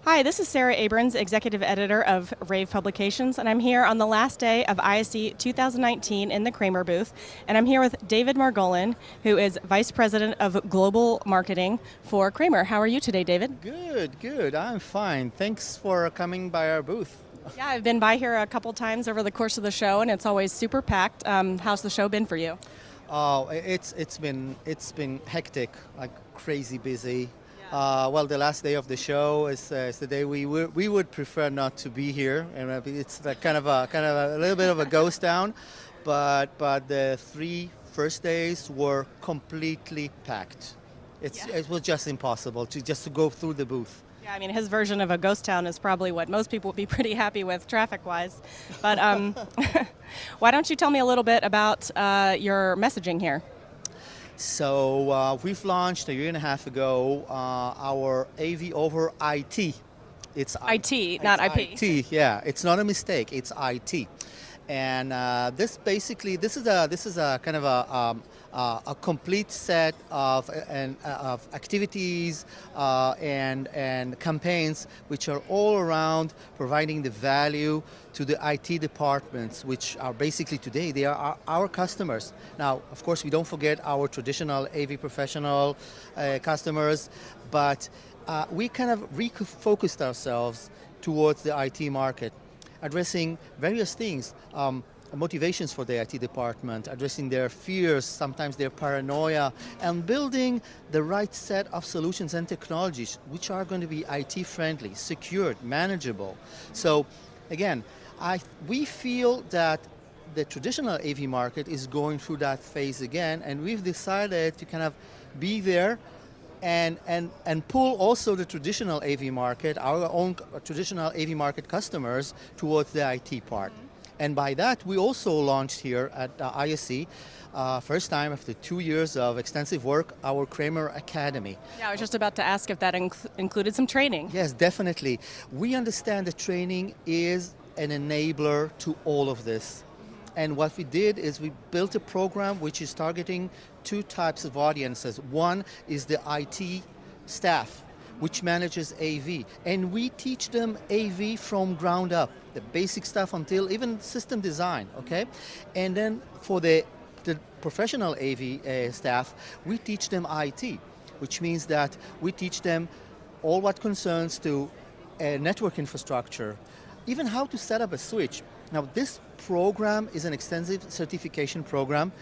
Hi, this is Sara Abrons, Executive Editor of rAVe Publications, and I'm here on the last day of ISE 2019 in the Kramer booth. And I'm here with David Margolin, who is Vice President of Global Marketing for Kramer. How are you today, David? Good. I'm fine. Thanks for coming by our booth. Yeah, I've been by here a couple times over the course of the show, and it's always super packed. How's the show been for you? Oh, it's been hectic, like crazy busy. Well, the last day of the show is the day we would prefer not to be here, and it's like kind of a little bit of a ghost town, but the three first days were completely packed. It was just impossible to go through the booth. Yeah, I mean, his version of a ghost town is probably what most people would be pretty happy with traffic-wise. But why don't you tell me a little bit about your messaging here? So we've launched a year and a half ago our AV over IT. It's IT, not IP. IT, yeah. It's not a mistake. It's IT, and this is a kind of a complete set of activities and campaigns which are all around providing the value to the IT departments, which are basically today, they are our customers. Now, of course, we don't forget our traditional AV professional customers, but we kind of refocused ourselves towards the IT market, addressing various things. Motivations for the IT department, addressing their fears, sometimes their paranoia, and building the right set of solutions and technologies which are going to be IT friendly, secured, manageable. So again, we feel that the traditional AV market is going through that phase again, and we've decided to kind of be there and pull also the traditional AV market, our own traditional AV market customers towards the IT part. And by that, we also launched here at ISE, first time after 2 years of extensive work, our Kramer Academy. Yeah, I was just about to ask if that included some training. Yes, definitely. We understand that training is an enabler to all of this. And what we did is we built a program which is targeting two types of audiences. One is the IT staff, which manages AV. And we teach them AV from ground up, the basic stuff until even system design, okay? And then for the professional AV staff, we teach them IT, which means that we teach them all what concerns to network infrastructure, even how to set up a switch. Now, this program is an extensive certification program,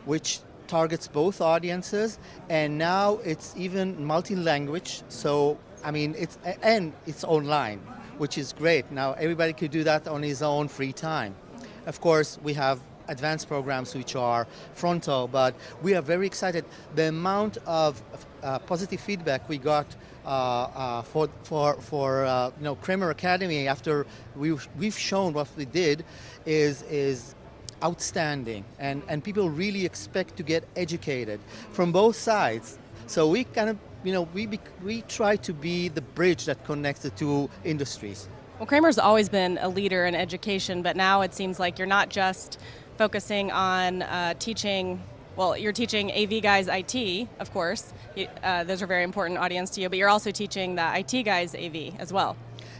which targets both audiences, and now it's even multi-language. So, I mean, it's online, which is great. Now everybody could do that on his own free time. Of course, we have advanced programs which are frontal, but we are very excited. The amount of positive feedback we got for Kramer Academy after we've shown what we did is outstanding, and people really expect to get educated from both sides. So we kind of, we try to be the bridge that connects the two industries. Well, Kramer's always been a leader in education, but now it seems like you're not just focusing on teaching. Well, you're teaching AV guys IT, of course. Those are very important audience to you, but you're also teaching the IT guys AV as well.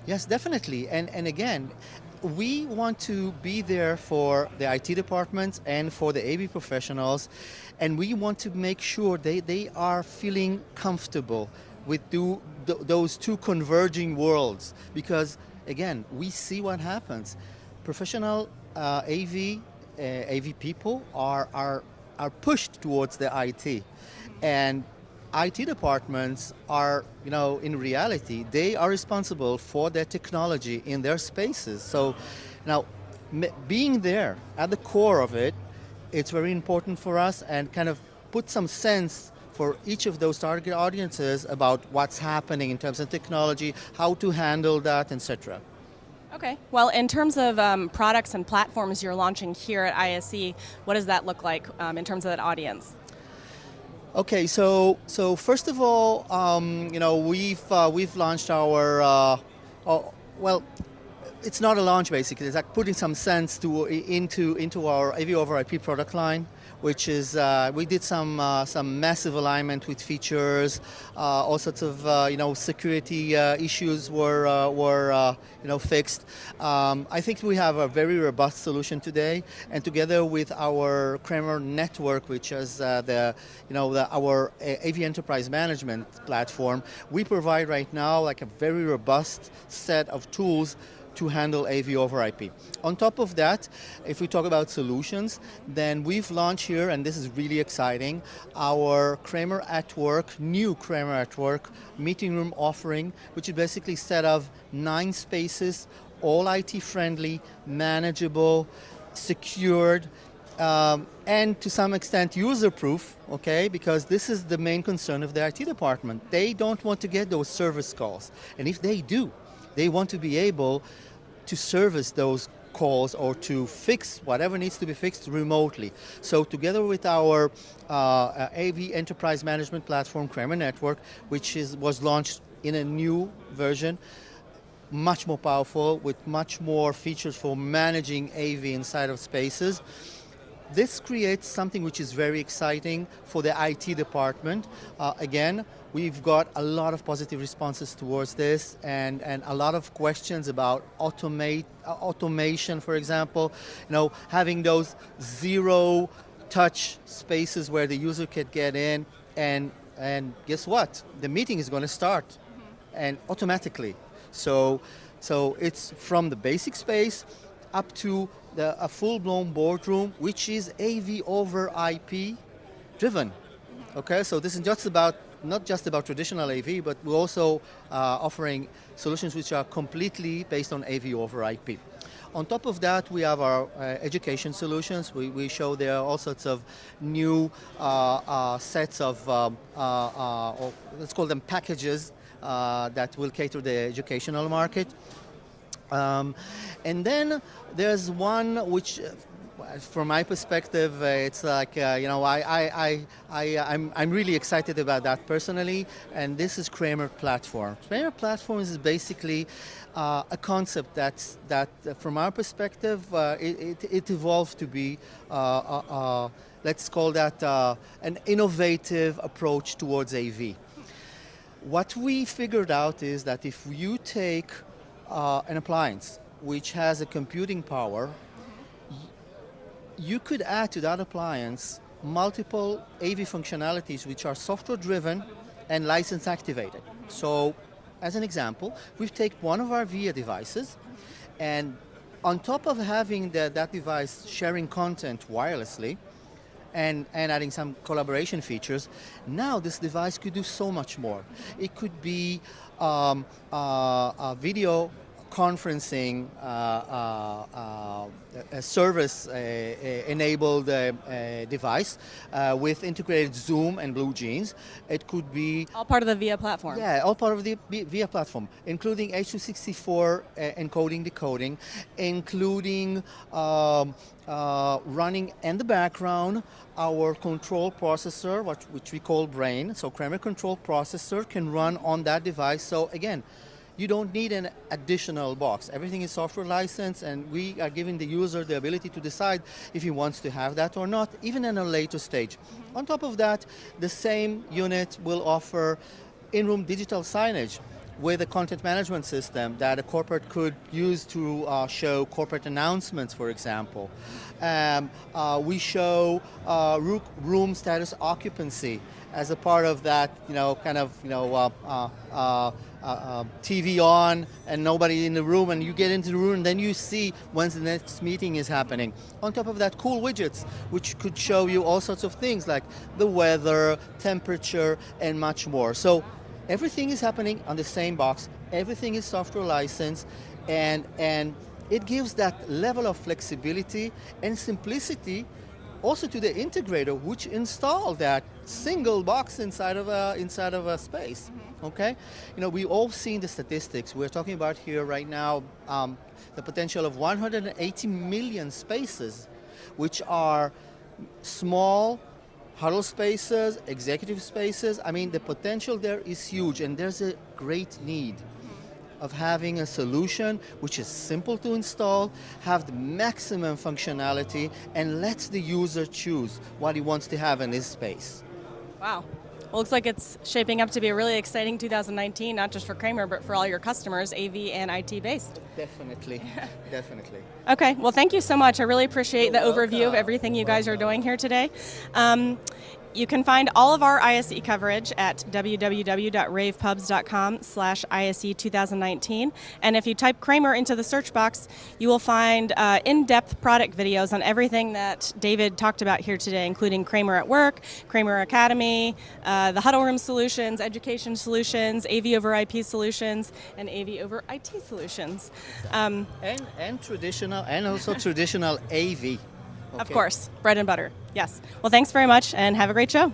Yes, definitely. And again, we want to be there for the IT departments and for the AV professionals, and we want to make sure they are feeling comfortable with those two converging worlds, because again, we see what happens. Professional AV people are pushed towards the IT, and IT departments are, in reality, they are responsible for their technology in their spaces. So now, being there at the core of it, it's very important for us, and kind of put some sense for each of those target audiences about what's happening in terms of technology, how to handle that, etc. Okay. Well, in terms of products and platforms you're launching here at ISE, what does that look like in terms of that audience? Okay, so first of all, we've launched our well, it's not a launch basically. It's like putting some sense into our AV over IP product line, which is we did some massive alignment with features, all sorts of security issues were fixed. I think we have a very robust solution today, and together with our Kramer network, which is our AV enterprise management platform, we provide right now like a very robust set of tools to handle AV over IP. On top of that, if we talk about solutions, then we've launched here, and this is really exciting, our Kramer at Work, new Kramer at Work meeting room offering, which is basically a set of 9 spaces, all IT friendly, manageable, secured, and to some extent user-proof, okay, because this is the main concern of the IT department. They don't want to get those service calls, and if they do, they want to be able to service those calls or to fix whatever needs to be fixed remotely. So together with our AV enterprise management platform, Kramer Network, which was launched in a new version, much more powerful, with much more features for managing AV inside of spaces. This creates something which is very exciting for the IT department. Again, we've got a lot of positive responses towards this, and a lot of questions about automation, for example. Having those zero touch spaces where the user can get in, and guess what? The meeting is going to start, and automatically. So it's from the basic space up to a full-blown boardroom, which is AV over IP driven. Okay, so this is not just about traditional AV, but we're also offering solutions which are completely based on AV over IP. On top of that, we have our education solutions. We show there all sorts of new sets of, let's call them packages, that will cater to the educational market. And then there's one which, from my perspective, it's like I'm really excited about that personally, and this is Kramer Platform. Kramer Platform is basically a concept that from our perspective, it evolved to be let's call that an innovative approach towards AV. What we figured out is that if you take an appliance which has a computing power, you could add to that appliance multiple AV functionalities which are software driven and license activated. So as an example, we've taken one of our VIA devices, and on top of having that device sharing content wirelessly and adding some collaboration features, now this device could do so much more. It could be a video conferencing a service enabled device with integrated Zoom and BlueJeans. It could be all part of the VIA platform. Yeah, all part of the VIA platform, including H.264 encoding, decoding, including running in the background our control processor, which we call Brain. So Kramer control processor can run on that device. So again, you don't need an additional box. Everything is software licensed, and we are giving the user the ability to decide if he wants to have that or not, even in a later stage. On top of that, the same unit will offer in-room digital signage with a content management system that a corporate could use to show corporate announcements, for example. We show room status occupancy as a part of that, TV on and nobody in the room, and you get into the room and then you see when the next meeting is happening. On top of that, cool widgets, which could show you all sorts of things like the weather, temperature, and much more. So everything is happening on the same box. Everything is software licensed, and it gives that level of flexibility and simplicity also to the integrator, which installed that single box inside of a space. Okay, we all seen the statistics. We're talking about here right now the potential of 180 million spaces, which are small huddle spaces, executive spaces. I mean, the potential there is huge, and there's a great need of having a solution which is simple to install, have the maximum functionality, and lets the user choose what he wants to have in his space. Wow. Well, looks like it's shaping up to be a really exciting 2019, not just for Kramer, but for all your customers, AV and IT based. Definitely, definitely. Okay, well, thank you so much. I really appreciate the You're overview of welcome. everything you guys are doing here today. You can find all of our ISE coverage at www.ravepubs.com/ISE 2019. And if you type Kramer into the search box, you will find in-depth product videos on everything that David talked about here today, including Kramer at Work, Kramer Academy, the Huddle Room Solutions, Education Solutions, AV over IP Solutions, and AV over IT Solutions. And traditional, and also traditional AV. Of Okay. course, bread and butter. Yes. Well, thanks very much and have a great show.